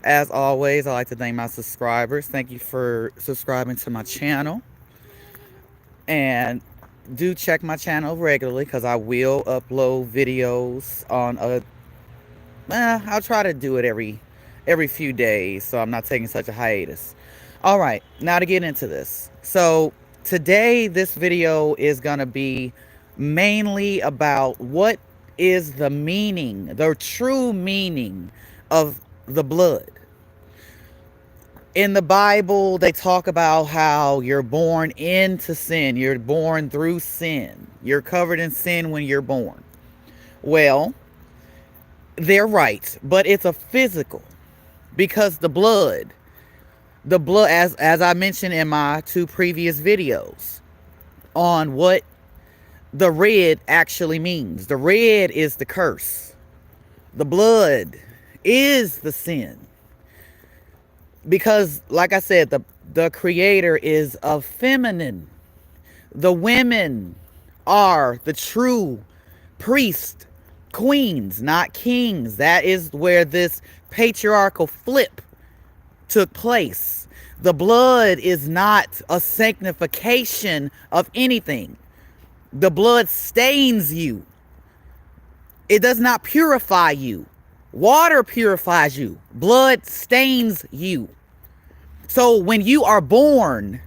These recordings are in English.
As always, I like to thank my subscribers. Thank you for subscribing to my channel. And do check my channel regularly because I will upload videos on I'll try to do it every few days, so I'm not taking such a hiatus. All right, now to get into this. So today, this video is gonna be mainly about what is the meaning, the true meaning of the blood. In the Bible, they talk about how you're born into sin. You're born through sin. You're covered in sin when you're born. Well, they're right, but it's a physical, because the blood, as I mentioned in my two previous videos on what the red actually means. The red is the curse. The blood is the sin. Because, like I said, the creator is of feminine. The women are the true priest, queens, not kings. That is where this patriarchal flip took place. The blood is not a sanctification of anything. The blood stains you. It does not purify you. Water purifies you. Blood stains you. So when you are born,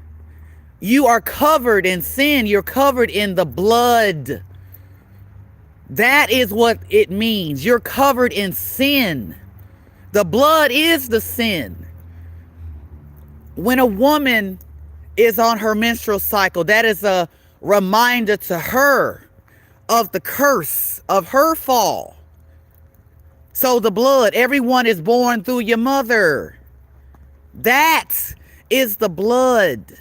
you are covered in sin. You're covered in the blood. That is what it means. You're covered in sin. The blood is the sin. When a woman is on her menstrual cycle, that is a reminder to her of the curse of her fall. So the blood, everyone is born through your mother. That is the blood.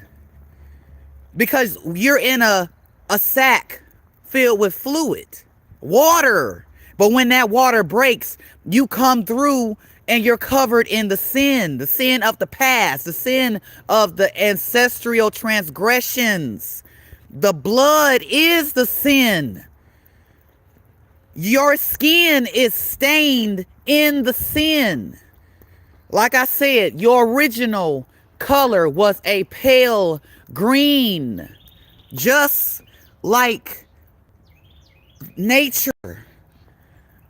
Because you're in a sack filled with fluid, water. But when that water breaks, you come through and you're covered in the sin of the past, the sin of the ancestral transgressions. The blood is the sin. Your skin is stained in the sin. Like I said, your original color was a pale green, just like nature.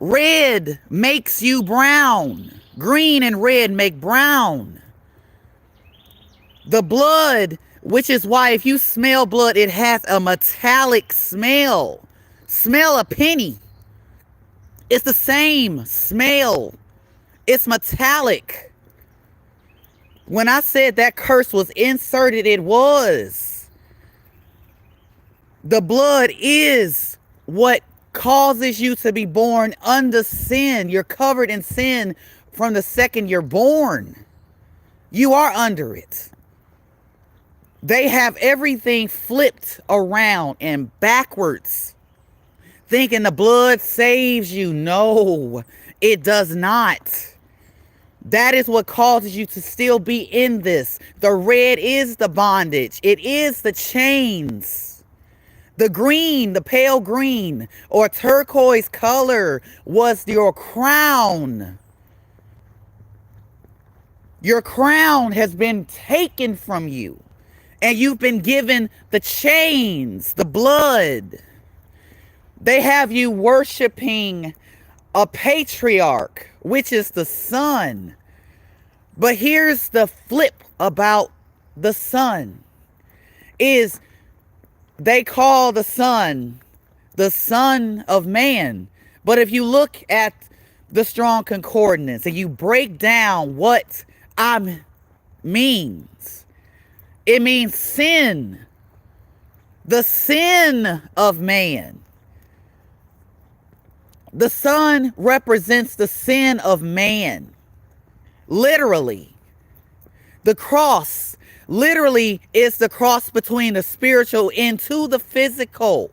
Red makes you brown. Green and red make brown. The blood, which is why if you smell blood, it has a metallic smell. Smell a penny. It's the same smell. It's metallic. When I said that curse was inserted, it was. The blood is what causes you to be born under sin. You're covered in sin from the second you're born. You are under it. They have everything flipped around and backwards, thinking the blood saves you. No, it does not. That is what causes you to still be in this. The red is the bondage. It is the chains. The green, the pale green or turquoise color was your crown. Your crown has been taken from you, and you've been given the chains, the blood. They have you worshiping a patriarch, which is the sun. But here's the flip about the sun, is they call the son of man. But if you look at the Strong Concordance and you break down what means, it means sin. The sin of man. The sun represents the sin of man. Literally. The cross literally is the cross between the spiritual into the physical.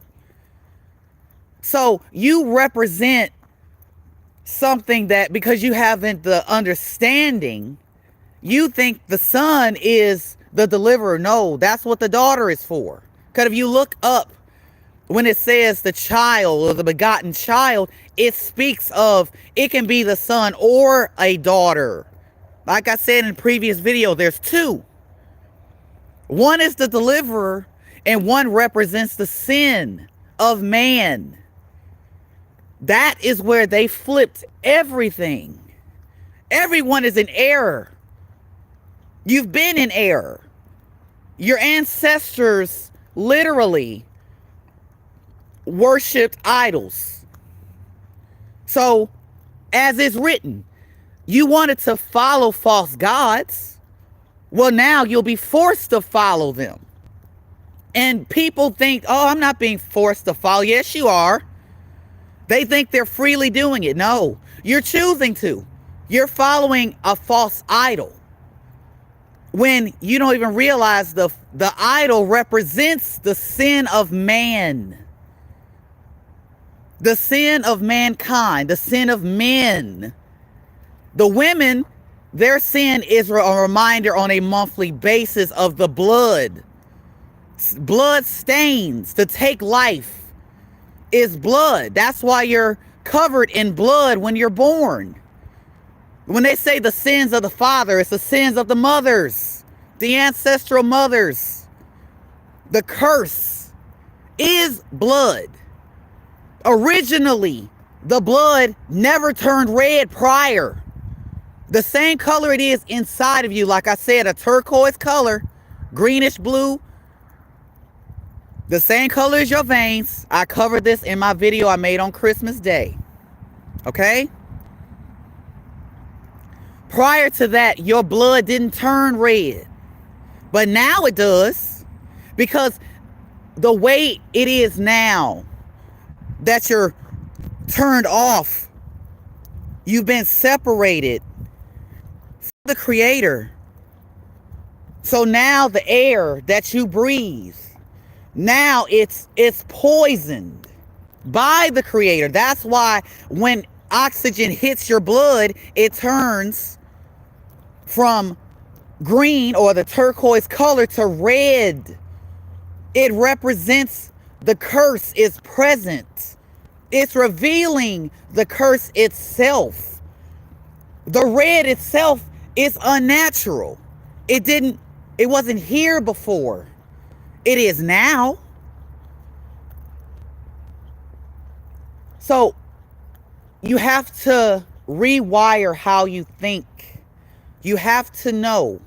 So you represent something that, because you haven't the understanding, you think the son is the deliverer. No, that's what the daughter is for. Because if you look up, when it says the child or the begotten child, it speaks of, it can be the son or a daughter. Like I said in the previous video, there's two. One is the deliverer, and one represents the sin of man. That is where they flipped everything. Everyone is in error. You've been in error. Your ancestors literally worshipped idols. So, as is written, you wanted to follow false gods. Well, now you'll be forced to follow them. And people think, oh, I'm not being forced to follow. Yes, you are. They think they're freely doing it. No, you're choosing to. You're following a false idol. When you don't even realize the idol represents the sin of man. The sin of mankind, the sin of men. The women, their sin is a reminder on a monthly basis of the blood. Blood stains. To take life is blood. That's why you're covered in blood when you're born. When they say the sins of the father, it's the sins of the mothers, the ancestral mothers. The curse is blood. Originally, the blood never turned red prior. The same color it is inside of you, like I said, a turquoise color, greenish blue, the same color as your veins. I covered this in my video I made on Christmas Day. Okay? Prior to that, your blood didn't turn red. But now it does. Because the way it is now that you're turned off, you've been separated from the Creator. So now the air that you breathe, now it's poisoned by the Creator. That's why when oxygen hits your blood, it turns from green or the turquoise color to red. It represents the curse is present. It's revealing the curse itself. The red itself is unnatural. It wasn't here before. It is now. So you have to rewire how you think. You have to know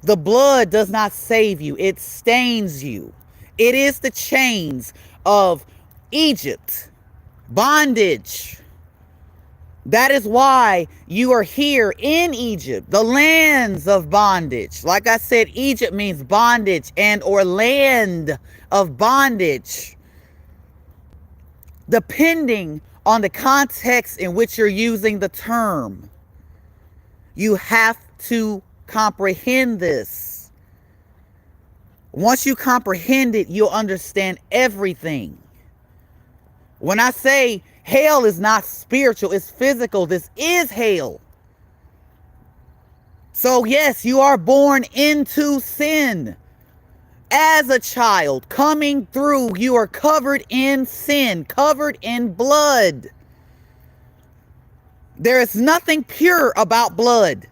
the blood does not save you. It stains you. It is the chains of Egypt, bondage. That is why you are here in Egypt, the lands of bondage. Like I said, Egypt means bondage and or land of bondage. Depending on the context in which you're using the term, you have to comprehend this. Once you comprehend it, you'll understand everything. When I say hell is not spiritual, it's physical, this is hell. So yes, you are born into sin. As a child, coming through, you are covered in sin, covered in blood. There is nothing pure about blood.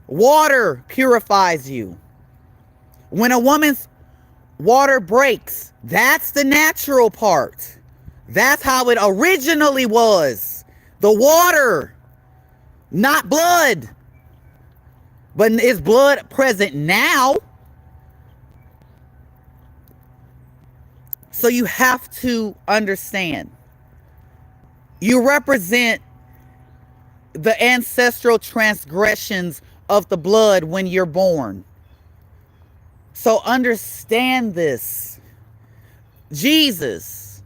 Water purifies you. When a woman's water breaks, that's the natural part. That's how it originally was. The water, not blood. But is blood present now? So you have to understand. You represent the ancestral transgressions of the blood when you're born. So understand this. Jesus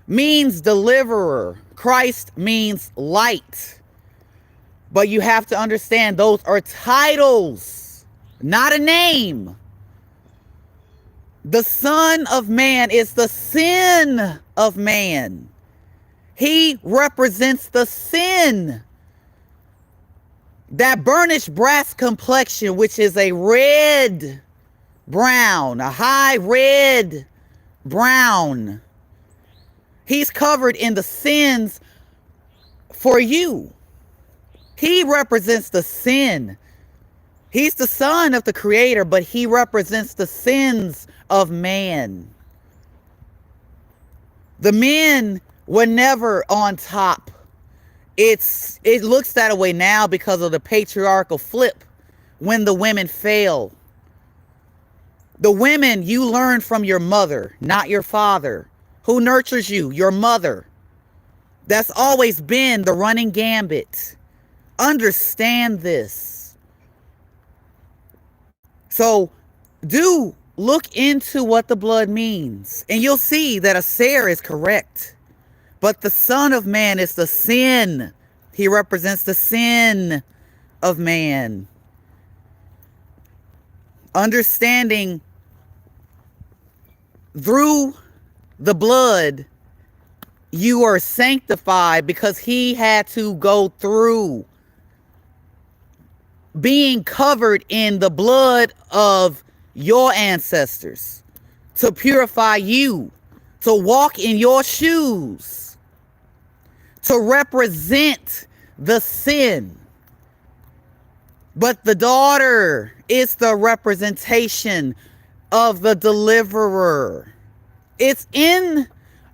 means deliverer. Christ means light. But you have to understand those are titles, not a name. The Son of Man is the sin of man. He represents the sin. That burnished brass complexion, which is a red brown, a high red brown. He's covered in the sins for you. He represents the sin. He's the son of the creator, but he represents the sins of man. The men were never on top. It looks that way now because of the patriarchal flip when the women fail. The women, you learn from your mother, not your father. Who nurtures you? Your mother. That's always been the running gambit. Understand this. So do look into what the blood means, and you'll see that Asa'r is correct. But the Son of Man is the sin. He represents the sin of man. Understanding through the blood, you are sanctified because he had to go through being covered in the blood of your ancestors to purify you, to walk in your shoes, to represent the sin. But the daughter is the representation of the deliverer. It's in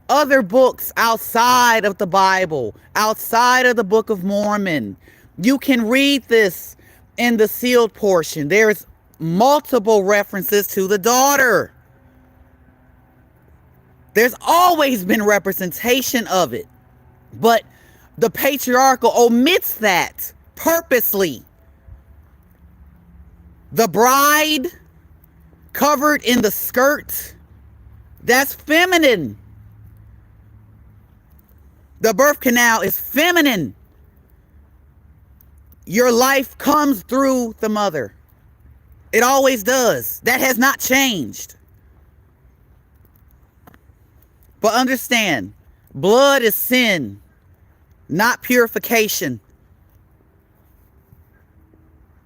other books outside of the Bible, outside of the Book of Mormon. You can read this in the sealed portion. There's multiple references to the daughter. There's always been representation of it, but the patriarchal omits that purposely. The bride covered in the skirt, that's feminine. The birth canal is feminine. Your life comes through the mother. It always does. That has not changed. But understand, blood is sin, not purification.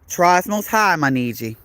Tries Most High, my Niji.